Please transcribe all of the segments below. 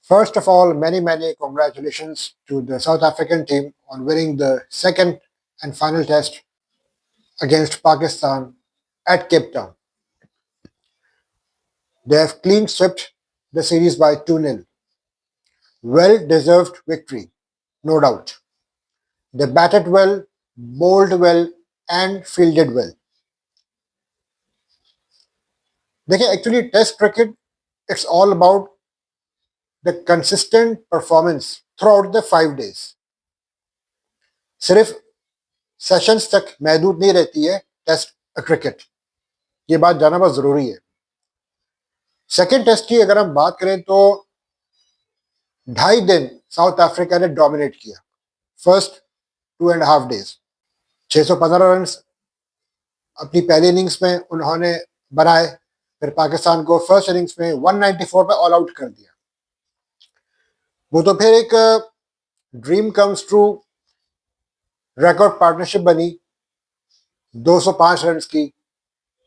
First of all, many congratulations to the South African team on winning the second and final test against Pakistan at Cape Town. They have clean swept the series by 2-0. Well deserved victory, no doubt. They batted well, bowled well, and fielded well. देखिए actually test cricket it's all about the consistent performance throughout the 5 days. सिर्फ सेशंस तक महदूद नहीं रहती है test cricket, ये बात जानना बहुत जरूरी है. सेकेंड टेस्ट की अगर हम बात करें तो 2.5 दिन साउथ अफ्रीका ने डोमिनेट किया. फर्स्ट 2.5 days 615 रन अपनी पहली इनिंग्स में उन्होंने बनाए, फिर पाकिस्तान को फर्स्ट इनिंग्स में 194 पे ऑल आउट कर दिया. वो तो फिर एक dream comes true record partnership बनी 205 रन की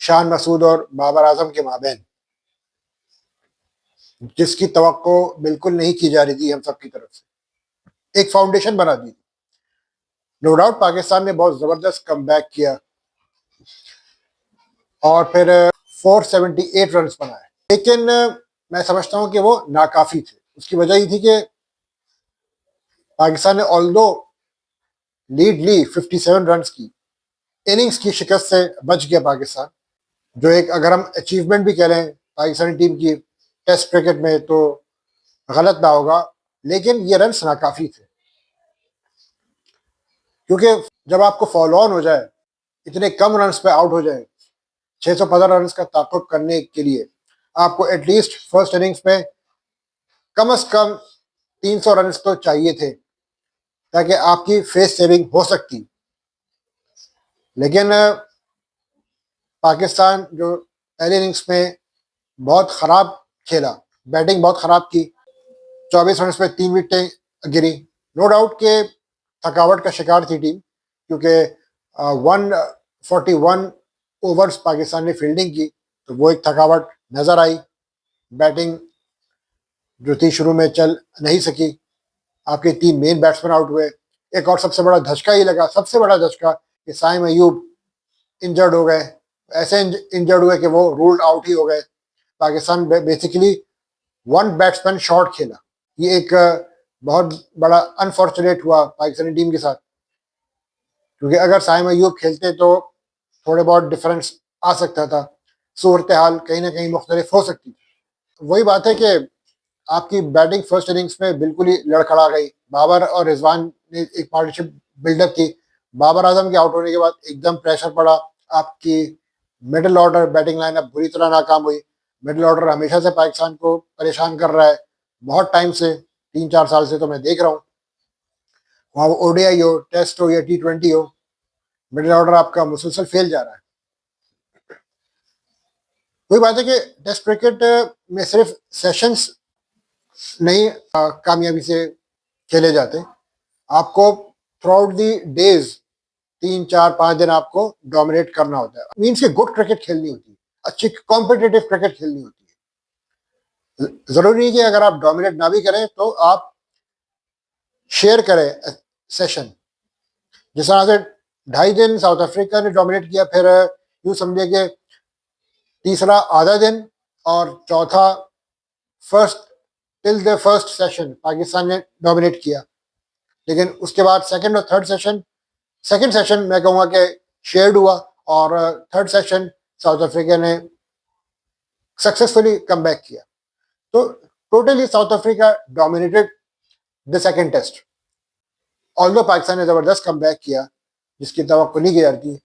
शान मसूद और बाबर आजम के माबैन, जिसकी तवक्को बिल्कुल नहीं की जा रही थी हम सब की तरफ से. एक फाउंडेशन बना दी. नो डाउट पाकिस्तान ने बहुत जबरदस्त कमबैक किया और फिर 478 रन बनाए, लेकिन मैं समझता हूं कि वो नाकाफी थे. उसकी वजह ये थी कि पाकिस्तान ने ऑल्दो लीड ली 57 रन की, इनिंग्स की शिकस्त से बच गया पाकिस्तान, जो एक अगर हम अचीवमेंट भी कह लें पाकिस्तानी टीम की टेस्ट क्रिकेट में तो गलत ना होगा, लेकिन ये रन नाकाफी थे. क्योंकि जब आपको फॉलो ऑन हो जाए, इतने कम रन पे आउट हो जाए, 615 रन का ताक़ुब करने के लिए आपको एटलीस्ट फर्स्ट इनिंग्स में कम से कम 300 रन तो चाहिए थे ताकि आपकी फेस सेविंग हो सकती. लेकिन पाकिस्तान जो पहले इनिंग्स में बहुत ख़राब खेला, बैटिंग बहुत ख़राब की, 24 रन पे 3 विकेटें गिरी. नो डाउट के थकावट का शिकार थी टीम, क्योंकि 141 ओवर्स पाकिस्तान ने फील्डिंग की, तो वो एक थकावट नज़र आई. बैटिंग जो थी शुरू में चल नहीं सकी, आपके 3 मेन बैट्समैन आउट हुए. एक और सबसे बड़ा धचका ही लगा, सबसे बड़ा धचका, कि साइम अयूब इंजर्ड हो गए. ऐसे इंजर्ड हुए कि वो रूल्ड आउट ही हो गए. पाकिस्तान बेसिकली 1 बैट्समैन शॉट खेला. ये एक बहुत बड़ा अनफॉर्चुनेट हुआ पाकिस्तानी टीम के साथ, क्योंकि अगर साइम अयूब खेलते तो थोड़े बहुत डिफरेंस आ सकता था, सूरत हाल कहीं ना कहीं मुख्तलिफ हो सकती थी. वही बात है कि आपकी बैटिंग फर्स्ट इनिंग्स में बिल्कुल ही लड़खड़ा गई. बाबर और रिजवान ने एक पार्टनरशिप बिल्डअप की. बाबर आजम के आउट होने के बाद एकदम प्रेशर पड़ा. आपकी मिडिल ऑर्डर बैटिंग लाइनअप बुरी तरह नाकाम हुई. मिडिल ऑर्डर हमेशा से पाकिस्तान को परेशान कर रहा है, बहुत टाइम से, 3-4 साल से तो मैं देख रहा हूँ. वहाँ वो ओडीआई हो, टेस्ट हो या T20 हो, मिडिल ऑर्डर आपका मुसलसल फेल जा रहा है. वही बात है कि टेस्ट क्रिकेट में सिर्फ सेशंस नहीं कामयाबी से खेले जाते. आपको थ्रू आउट दी डेज 3-4-5 दिन आपको डोमिनेट करना होता है. मीन्स के गुड क्रिकेट खेलनी होती है, अच्छी कॉम्पिटिटिव क्रिकेट खेलनी होती है. जरूरी नहीं कि अगर आप डोमिनेट ना भी करें तो आप शेयर करें सेशन. जिस तरह से 2.5 दिन साउथ अफ्रीका ने डोमिनेट किया, फिर यूं समझिए कि तीसरा आधा दिन और चौथा first till the first session Pakistan ने डोमिनेट किया. लेकिन उसके बाद सेकंड और थर्ड सेकंड सेशन मैं कहूँगा कि शेयर्ड हुआ, और थर्ड सेशन साउथ अफ्रीका ने सक्सेसफुली कम बैक किया. तो totally South Africa dominated the second test. Although Pakistan ने ज़बरदस्त कम बैक किया, जिसकी तवक्को नहीं की जाती.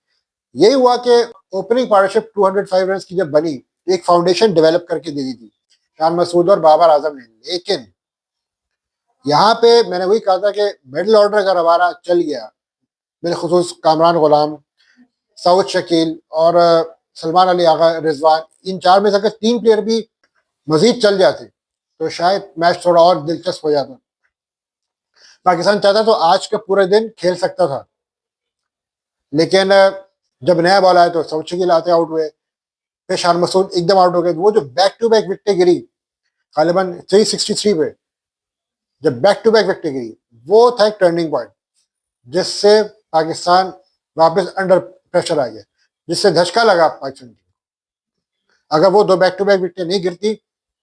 यही हुआ कि ओपनिंग पार्टनरशिप 205 रन की जब बनी, एक फाउंडेशन डेवलप करके दे दी थी शान मसूद और बाबर आजम ने. लेकिन यहाँ पे मैंने वही कहा था कि मिडिल ऑर्डर अगर हमारा चल गया, बिलखुसूस कामरान गुलाम, सऊद शकील और सलमान अली आगा, रिजवान, इन 4 में से अगर 3 प्लेयर भी मजीद चल जाते तो शायद मैच थोड़ा और दिलचस्प हो जाता. पाकिस्तान चाहता तो आज का पूरा दिन खेल सकता था, लेकिन जब नया बॉल आया तो सऊद शकील आते आउट हुए, फिर शान मसूद एकदम आउट हो गए. वो जो बैक टू बैक विकेटें गिरी गालिबन 363 पे, जब बैक टू बैक विकेटें गिरी, वो था एक टर्निंग पॉइंट जिससे पाकिस्तान वापस अंडर प्रेशर आ गया, जिससे धचका लगा पाकिस्तान की। अगर वो दो बैक टू बैक विकेटें नहीं गिरती,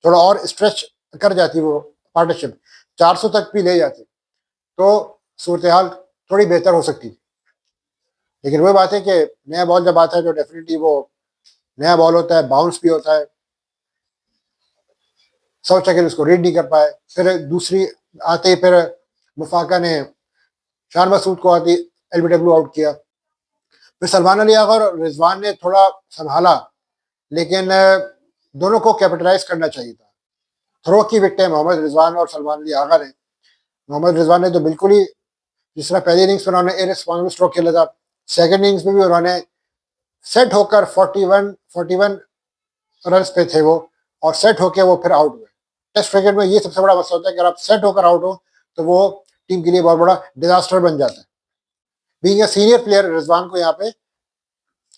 थोड़ा और स्ट्रेच कर जाती वो पार्टनरशिप, 400 तक भी ले जाते, तो सूरत हाल थोड़ी बेहतर हो सकती थी। लेकिन वही बात है कि नया बॉल जब आता है तो डेफिनेटली वो नया बॉल होता है, बाउंस भी होता है, साउथ शकील उसको रीड नहीं कर पाए। फिर दूसरी आते ही फिर मुफाका ने शान मसूद को आती एलबीडब्ल्यू आउट किया। फिर सलमान अली आगा और रिजवान ने थोड़ा संभाला, लेकिन दोनों को कैपिटलाइज करना चाहिए था। थ्रो की विकेटें मोहम्मद रिजवान और सलमान अली आगा ने, मोहम्मद रिजवान ने तो बिल्कुल ही, जिस तरह पहली इनिंग्स में उन्होंने इररिस्पॉन्सिबल स्ट्रोक खेला था, सेकंड इनिंग्स में भी उन्होंने सेट होकर 41 रन पे थे वो, और सेट होकर वो फिर आउट हुए। टेस्ट क्रिकेट में ये सबसे बड़ा मसला होता है कि अगर आप सेट होकर आउट हो तो वो टीम के लिए बहुत बड़ा डिजास्टर बन जाता है। Being a senior player, Rizwan को यहाँ पे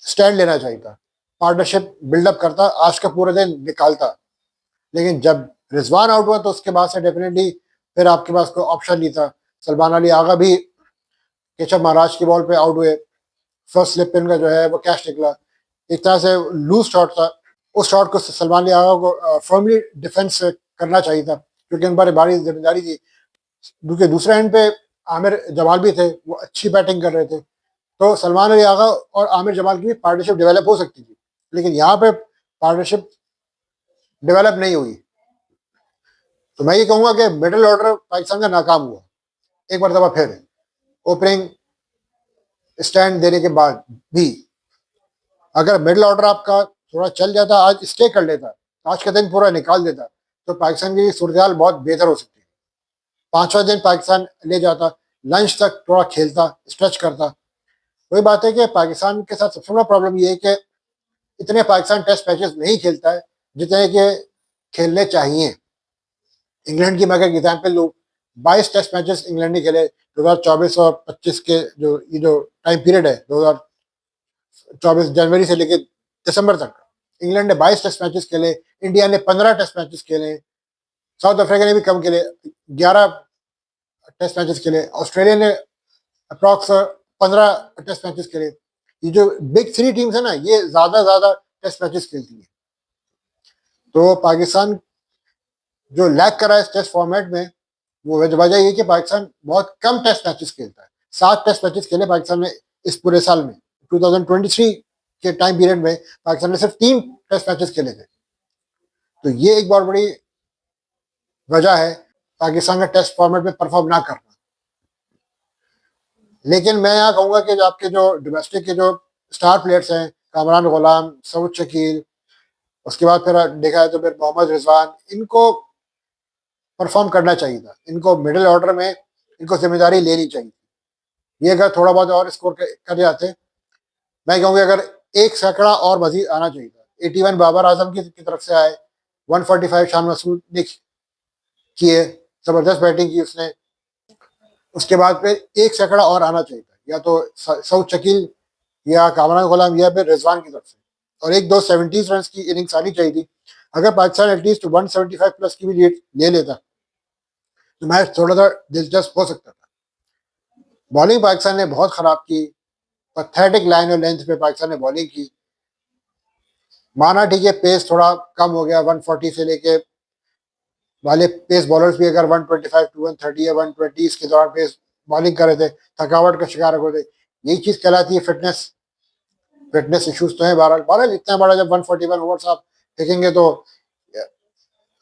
स्टैंड लेना चाहिए था, पार्टनरशिप बिल्डअप करता, आज का पूरा दिन निकालता। लेकिन जब रिजवान आउट हुआ तो उसके बाद से डेफिनेटली फिर आपके पास कोई ऑप्शन नहीं था। सलमान अली आगा भी केशव महाराज की बॉल पे आउट हुए, फर्स्ट स्लिप पिन का जो है वो कैच निकला, एक तरह से लूज शॉट था। उस शॉट को सलमान अली आगा को फर्मली डिफेंस करना चाहिए था, क्योंकि उन पर बड़ी जिम्मेदारी थी। क्योंकि दूसरे एंड पे आमिर जमाल भी थे, वो अच्छी बैटिंग कर रहे थे, तो सलमान अली आगा और आमिर जमाल की भी पार्टनरशिप डेवलप हो सकती थी। लेकिन यहाँ पे पार्टनरशिप डेवलप नहीं हुई। तो मैं ये कहूँगा कि मिडिल ऑर्डर पाकिस्तान का नाकाम हुआ एक मरतबा फिर, ओपनिंग स्टैंड देने के बाद भी। अगर मिडिल ऑर्डर आपका थोड़ा चल जाता, आज स्टे कर लेता, आज का दिन पूरा निकाल देता, तो पाकिस्तान की सूरत बहुत बेहतर हो सकती है। 5वां दिन पाकिस्तान ले जाता, लंच तक थोड़ा खेलता, स्ट्रेच करता। वही बात है कि पाकिस्तान के साथ सबसे बड़ा प्रॉब्लम ये है कि इतने पाकिस्तान टेस्ट मैचेस नहीं खेलता है जितने कि खेलने चाहिए। इंग्लैंड की मैं अगर एग्जाम्पल लूँ, 22 टेस्ट मैचेस इंग्लैंड ने खेले 2024 और 25 के जो टाइम पीरियड है, 2024 जनवरी से लेकर दिसंबर तक, इंग्लैंड ने 22 टेस्ट मैचेस खेले, इंडिया ने 15 टेस्ट मैचेस खेले, साउथ अफ्रीका ने भी कम खेले, 11 टेस्ट मैचेस खेले, ऑस्ट्रेलिया ने अप्रॉक्स 15 टेस्ट मैचेस खेले। ये जो बिग थ्री टीम्स है ना, ये ज्यादा टेस्ट मैचेस खेलती है। तो पाकिस्तान जो लैक करा है इस टेस्ट फॉर्मेट में, वो वजह ये कि पाकिस्तान बहुत कम टेस्ट मैचेस खेलता है। 7 टेस्ट मैचेस खेले पाकिस्तान ने इस पूरे साल में। 2023 के टाइम पीरियड में पाकिस्तान ने सिर्फ 3 टेस्ट मैचेस खेले थे। तो ये एक बहुत बड़ी वजह है पाकिस्तान का टेस्ट फॉर्मेट में परफॉर्म ना करना। लेकिन मैं यहाँ कहूँगा कि जो आपके जो डोमेस्टिक के जो स्टार प्लेयर्स हैं, कामरान गुलाम, सऊद शकील, उसके बाद फिर देखा है तो फिर मोहम्मद रिजवान, इनको परफॉर्म करना चाहिए था। इनको मिडिल ऑर्डर में इनको जिम्मेदारी लेनी चाहिए। ये अगर थोड़ा बहुत और स्कोर कर जाते, मैं कहूँगा अगर एक सैकड़ा और मजीद आना चाहिए था। 81 बाबर आजम की तरफ से आए, 145 शान मसूद ने किए, जबरदस्त बैटिंग की उसने। उसके बाद फिर एक सैकड़ा और आना चाहिए था, या तो सऊद शकील या कामरान गुलाम या फिर रिजवान की तरफ से, और एक दो 70 रन की इनिंग्स आनी चाहिए थी। अगर पाकिस्तान एटलीस्ट 175 प्लस की भी लीड ले लेता तो मैच थोड़ा सा दिलचस्प हो सकता था। बॉलिंग पाकिस्तान ने बहुत खराब की, पैथेटिक लाइन और लेंथ पे पाकिस्तान ने बॉलिंग की। माना ठीक है पेस थोड़ा कम हो गया, 140 से लेके वाले पेस बॉलर्स भी अगर 125 टू 130 या 120 के दौरान पेस बॉलिंग कर रहे थे, थकावट का शिकार हो रहे थे। यही चीज कहलाती है फिटनेस इश्यूज तो है। बहरहाल इतना बड़ा जब 141 ओवर्स आप फेंकेंगे तो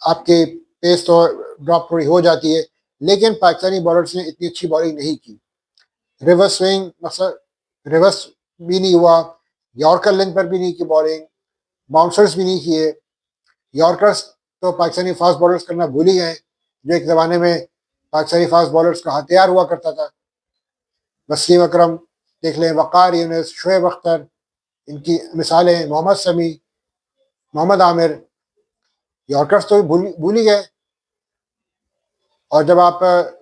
आपकी पेस तो ड्रॉप थोड़ी हो जाती है। लेकिन पाकिस्तानी बॉलर्स ने इतनी अच्छी बॉलिंग नहीं की। रिवर्स स्विंग मतलब रिवर्स भी नहीं हुआ, यॉर्कर लेंथ पर भी नहीं की बॉलिंग, बाउंसर्स भी नहीं किए। यॉर्कर्स तो पाकिस्तानी फास्ट बॉलर्स करना भूल ही गए, जो एक ज़माने में पाकिस्तानी फास्ट बॉलर्स का हथियार हुआ करता था। वसीम अकरम देख लें, वक़ार यूनिस, शोएब अख्तर, इनकी मिसालें, मोहम्मद शमी, मोहम्मद आमिर, यॉर्कर्स तो भूल ही गए। और जब आप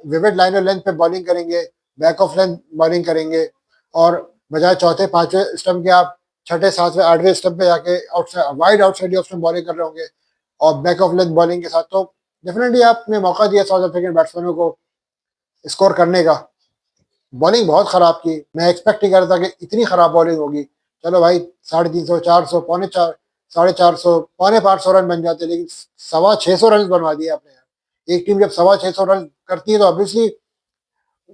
विविड लाइन और लेंथ पे बॉलिंग करेंगे, बैक ऑफ लेंथ बॉलिंग करेंगे, और बजाय चौथे पांचवें स्टंप के आप छठे सातवें आठवें स्टंप पे जाके outside wide outside off stump bowling कर रहे होंगे और बैक ऑफ लेंथ बॉलिंग के साथ, तो डेफिनेटली आपने मौका दिया साउथ अफ्रीकन बैट्समैनों को स्कोर करने का। बॉलिंग बहुत खराब की, मैं एक्सपेक्ट नहीं कर रहा था कि इतनी खराब बॉलिंग होगी। चलो भाई 350, 400, पौने 4, 450, पौने 500 रन बन जाते, लेकिन 625 रन बनवा दिए आपने यार। एक टीम जब 625 रन करती है तो ऑब्वियसली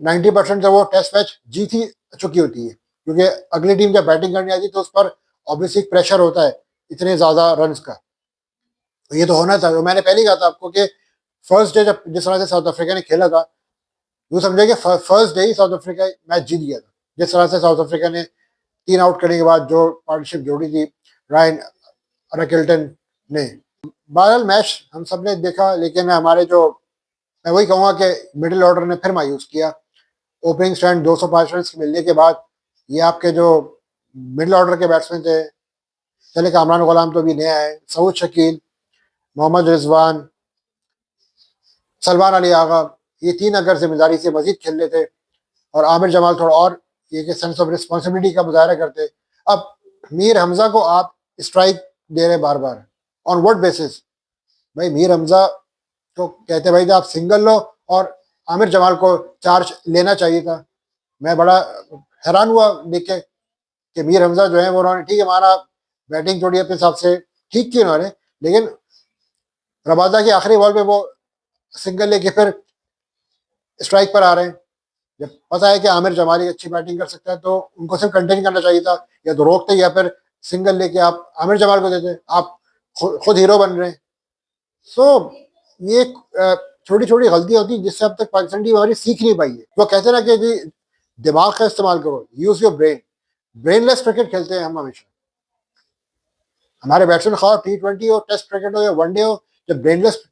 90% तो वो टेस्ट मैच जीत ही चुकी होती है, क्योंकि अगली टीम जब बैटिंग करने आती है तो उस पर ऑब्वियसली प्रेशर होता है इतने ज्यादा रन का। तो ये तो होना था, तो मैंने पहले ही कहा था आपको कि फर्स्ट डे जब जिस तरह से साउथ अफ्रीका ने खेला था, यूँ समझे कि फर्स्ट डे ही साउथ अफ्रीका मैच जीत गया था। जिस तरह से साउथ अफ्रीका ने 3 आउट करने के बाद जो पार्टनरशिप जोड़ी थी रायन रकेल्टन ने। बहरहाल मैच हम सब ने देखा, लेकिन हमारे जो, मैं वही कहूँगा कि मिडिल ऑर्डर ने फिर मायूस किया। ओपनिंग स्टैंड 205 रन मिलने के बाद ये आपके जो मिडिल ऑर्डर के बैट्समैन थे, चले कामरान गुलाम तो भी नया है, सऊद शकील, मोहम्मद रिजवान, सलमान अली आगा, ये 3 अगर जिम्मेदारी से मजीद खेल लेते और आमिर जमाल थोड़ा और ये कि सेंस ऑफ रिस्पॉन्सिबिलिटी का मुजाहरा करते। अब मीर हमजा को आप स्ट्राइक दे रहे बार बार, ऑन व्हाट बेसिस? भाई मीर हमजा तो कहते भाई आप सिंगल लो और आमिर जमाल को चार्ज लेना चाहिए था। मैं बड़ा हैरान हुआ देख के कि मीर हमजा जो है वो, उन्होंने ठीक है हमारा बैटिंग जोड़ी अपने हिसाब से ठीक की उन्होंने, लेकिन रबादा की आखिरी बॉल पे वो सिंगल लेके फिर स्ट्राइक पर आ रहे हैं। जब पता है कि आमिर जमाली अच्छी बैटिंग कर सकता है तो उनको सिर्फ कंटेन करना चाहिए था, या तो रोकते या फिर सिंगल लेके आप आमिर जमाल को देते। आप खुद हीरो बन रहे हैं। सो ये छोटी छोटी गलतियां होती हैं जिससे अब तक पाकिस्तान टीम हमारी सीख नहीं पाई है। वो कहते हैं ना कि जी दिमाग का इस्तेमाल करो, use your brain. Brainless cricket खेलते हैं हम हमेशा। हमारे बैट्समैन खाओ T20 हो, टेस्ट क्रिकेट हो या वनडे हो, जब ब्रेनलेस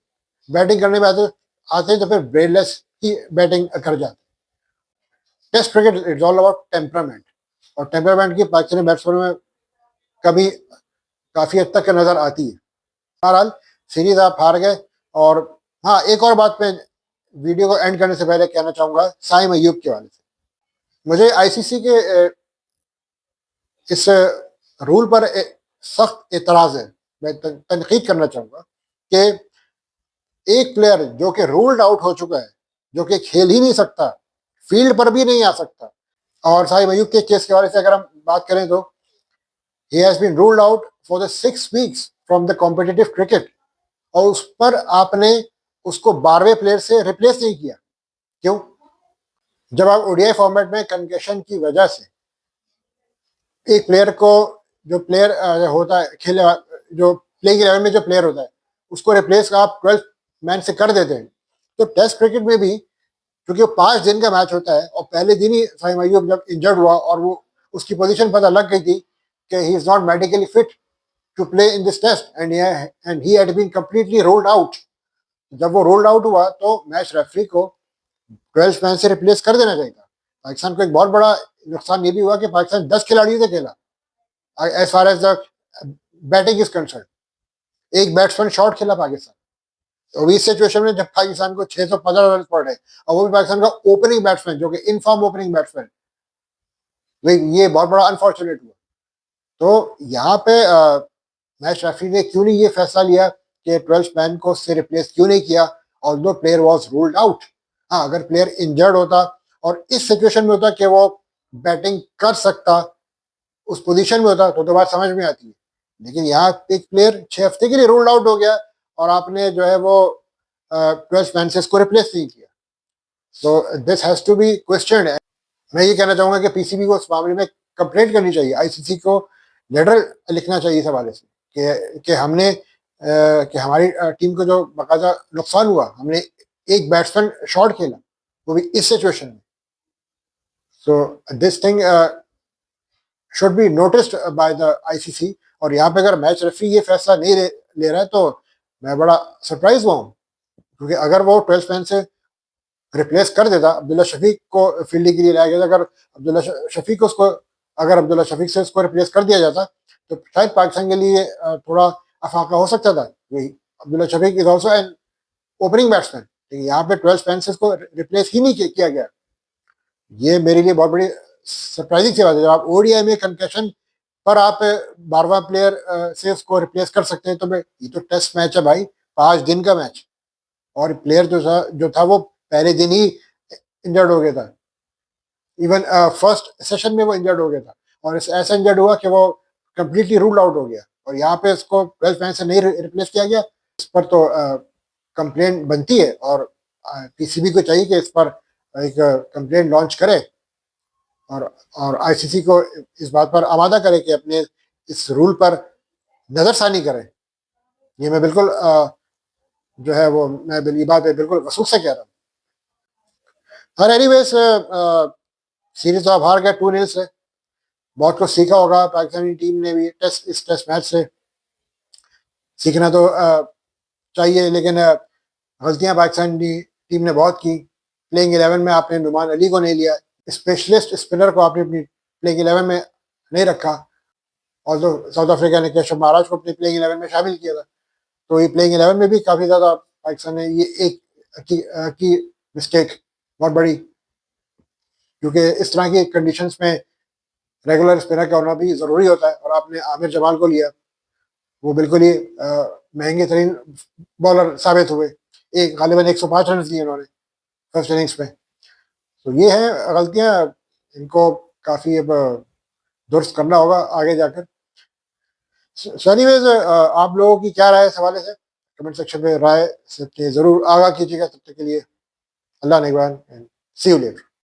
बैटिंग करने में आते हैं तो फिर ब्रेनलेस की बैटिंग कर जाते हैं। Test cricket it's all about temperament, और टेम्परामेंट की पाकिस्तानी बैट्समैनों में कभी काफी हद तक नजर आती है। बहरहाल सीरीज आप हार गए। और हाँ, एक और बात मैं वीडियो को एंड करने से पहले कहना चाहूंगा साइम अयूब के वाले से। मुझे आईसीसी के इस रूल पर सख्त एतराज है। मैं तनकीद करना चाहूंगा कि एक प्लेयर जो कि रूल्ड आउट हो चुका है, जो कि खेल ही नहीं सकता, फील्ड पर भी नहीं आ सकता, और साहिब अयूब के केस के बारे से अगर हम बात करें तो he has been ruled out for the 6 weeks from the competitive cricket, और उस पर आपने उसको 12वें प्लेयर से रिप्लेस नहीं किया। क्यों? जब आप ओडीआई फॉर्मेट में कंकेशन की वजह से एक प्लेयर को, जो प्लेयर होता है खेले, जो प्लेइंग 11 में जो प्लेयर होता है उसको रिप्लेस आप 12 मैन से कर देते हैं, तो टेस्ट क्रिकेट में भी क्योंकि वो 5 दिन का मैच होता है और पहले दिन ही साइम अयूब जब इंजर्ड हुआ और वो उसकी पोजीशन पता लग गई थी कि he is not medically fit to play in this test and he had been completely ruled out. जब वो रोल्ड आउट हुआ तो मैच रेफरी को 12 मैन से रिप्लेस कर देना चाहिए था। पाकिस्तान को एक बहुत बड़ा नुकसान ये भी हुआ कि पाकिस्तान 10 खिलाड़ियों से खेला as far as the batting is concern. एक बैट्समैन शॉट खेला पाकिस्तान। तो इस सिचुएशन में जब पाकिस्तान को 615 रन पड़ रहे और वो भी पाकिस्तान का ओपनिंग बैट्समैन जो कि इनफॉर्म ओपनिंग बैट्समैन, ये बहुत बड़ा अनफॉर्चुनेट हुआ। तो यहाँ पे मैच रेफरी ने क्यों नहीं ये फैसला लिया कि 12 मैन को उससे रिप्लेस क्यों नहीं किया, और दो प्लेयर वॉज रूल्ड आउट। हाँ, अगर प्लेयर इंजर्ड होता और इस सिचुएशन में होता कि वो बैटिंग कर सकता, उस पोजीशन में होता, तो बात समझ में आती है। लेकिन यहाँ एक प्लेयर 6 हफ्ते के लिए रूल्ड आउट हो गया और आपने जो है वो 12 मैन से इसको रिप्लेस नहीं किया। तो this has to be question. मैं ये कहना चाहूंगा कि पीसीबी को इस मामले में कंप्लेंट करनी चाहिए, आईसीसी को लेटर लिखना चाहिए इस हवाले से कि हमने कि हमारी टीम को जो बाकायदा नुकसान हुआ, हमने एक बैट्समैन शॉट खेला वो भी इस सिचुएशन में। So this thing should be noticed by the ICC. और यहाँ पे अगर मैच रेफरी ये फैसला नहीं ले रहा है तो मैं बड़ा सरप्राइज हुआ हूँ, क्योंकि अगर वो 12 मैन से रिप्लेस कर देता, अब्दुल्ला शफीक को फील्डिंग के लिए लाया गया, अगर अब्दुल्ला शफीक को उसको, अगर अब्दुल्ला शफीक से उसको रिप्लेस कर दिया जाता तो शायद पाकिस्तान के लिए थोड़ा अफाका हो सकता था। वही Abdullah Shafique is also an opening batsman, लेकिन यहाँ पे 12 मैन से इसको रिप्लेस ही नहीं किया गया। ये मेरे लिए बहुत बड़ी सरप्राइजिंग सी बात है। जब आप ओडीआई में कंकेशन पर आप 12वां प्लेयर से उसको रिप्लेस कर सकते हैं, तो ये तो टेस्ट मैच है भाई, 5 दिन का मैच। और प्लेयर जो था वो पहले दिन ही इंजर्ड हो गया था। इवन फर्स्ट सेशन में वो इंजर्ड हो गया था और ऐसा इंजर्ड हुआ कि वो कंप्लीटली रूल आउट हो गया और यहाँ पे उसको 12 मैन से नहीं रिप्लेस किया गया। इस पर तो कंप्लेंट बनती है और पीसीबी को चाहिए कि इस पर एक कंप्लेंट लॉन्च करे और आईसीसी को इस बात पर आमादा करे कि अपने इस रूल पर नजरसानी करे। ये मैं बिल्कुल जो है वो मैं ये बात बिल्कुल वसूख से कह रहा हूँ। और एनीवेज सीरीज तो आप हार गए 2-0 से। बहुत कुछ सीखा होगा पाकिस्तानी टीम ने भी इस टेस्ट मैच से। सीखना तो चाहिए, लेकिन गलतियां पाकिस्तानी टीम ने बहुत की। प्लेइंग 11 में आपने नुमान अली को नहीं लिया, स्पेशलिस्ट स्पिनर को आपने अपनी प्लेइंग 11 में नहीं रखा, और जो साउथ अफ्रीका ने केशव महाराज को अपनी प्लेइंग 11 में शामिल किया था। तो ये प्लेइंग 11 में भी काफ़ी ज़्यादा पाकिस्तान ने ये एक की मिस्टेक बहुत बड़ी, क्योंकि इस तरह की कंडीशंस में रेगुलर स्पिनर का होना भी ज़रूरी होता है। और आपने आमिर जमाल को लिया, वो बिल्कुल ही महंगे तरीन बॉलर साबित हुए। एक गालिबन 105 रन दिए उन्होंने फर्स्ट इनिंग्स में। तो ये है गलतियां, इनको काफ़ी अब दुरुस्त करना होगा आगे जाकर। एनीवेज आप लोगों की क्या राय है इस हवाले से, कमेंट सेक्शन में राय से ज़रूर आगाह कीजिएगा। तब तक के लिए अल्लाह निगहबान, सी यू लेटर।